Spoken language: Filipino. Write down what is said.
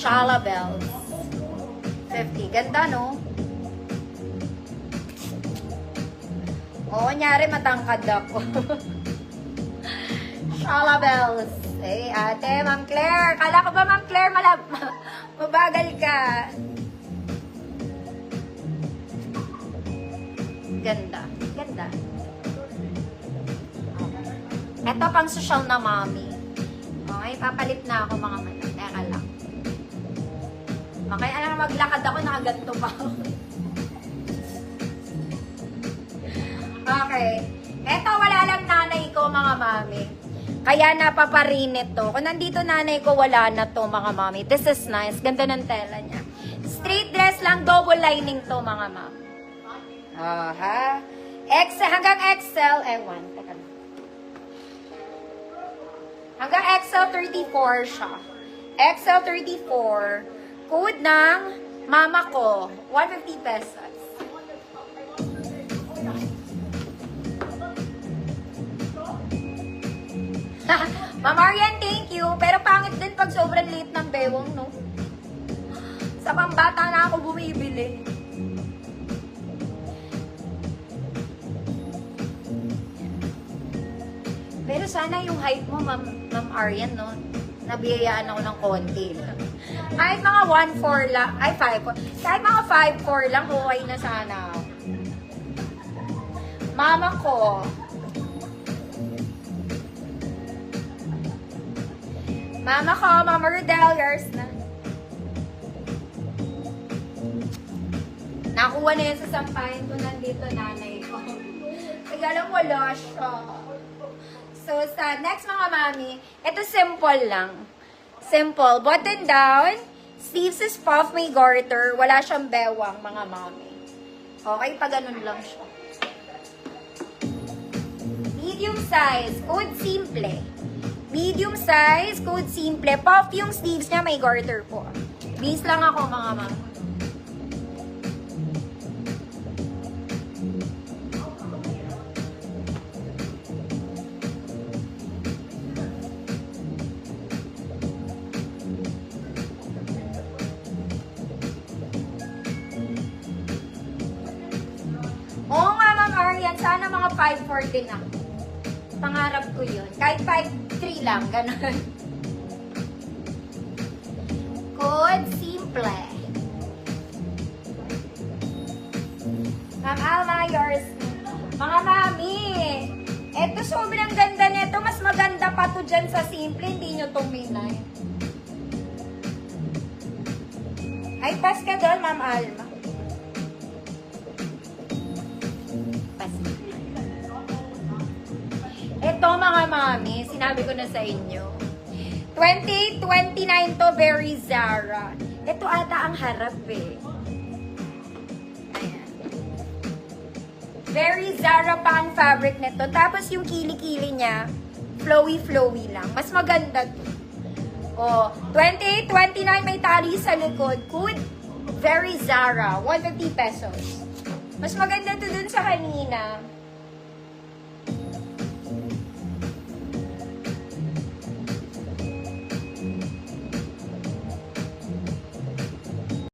Shala Bells. 50. Ganda, no? Oo, nyari matangkad ako. Shala Bells. Eh, ate, Ma'am Claire. Kala ko ba, Ma'am Claire, mabagal ka. Ganda. Ganda. Ito pang social na mommy. Okay, papalit na ako mga mata. Teka lang. Okay, alam na maglakad ako, nakaganto pa ako. Okay. Eto, wala lang nanay ko, mga mami. Kaya napaparinit to. Kung nandito nanay ko, wala na to, mga mami. This is nice. Ganda ng tela niya. Straight dress lang, double lining to, mga mami. Ha? Hanggang XL, ewan. Teka lang. Hanggang XL 34 siya. XL 34. Code ng mama ko, 150 pesos. Ma'am Arian, thank you. Pero pangit din pag sobrang late ng bewang, no? Sa pambata na ako bumibili. Pero sana yung height mo, Ma'am Arian, no? Nabiyayaan ako ng konti. Kahit mga 1'4 lang, ay 5'4. Kahit mga 5'4 lang, okay na sana. Mama ko. Mama Rodel, yours na. Nakuha na yan sa sampahin ko, nandito nanay ko. Kaya lang wala siya. So, sa next mga mami, ito simple lang. Simple. Button down. Sleeves is puff, may garter. Wala siyang bewang, mga mami. Okay, pa ganun lang siya. Medium size. Code simple. Medium size. Code simple. Puff yung sleeves niya, may garter po. Base lang ako, mga mami. Oo nga, Ma'am Arian, sana mga 5'4 din ako. Pangarap ko yun. Kahit 5'3 lang, gano'n. Code simple. Ma'am Alma, yours. Mga mami, eto sobrang ganda nito. Mas maganda pa to dyan sa simple. Hindi nyo tuminay. Ay, pass ka doon, Ma'am Alma. Ito mga mami, sinabi ko na sa inyo. 28-29 to, very Zara. Ito ata ang harap eh. Ayan. Very Zara pa ang fabric nito. Tapos yung kili-kili niya, flowy-flowy lang. Mas maganda to. Oh, 28-29 may tali sa likod. Good. Very Zara. 150 pesos. Mas maganda to dun sa kanina.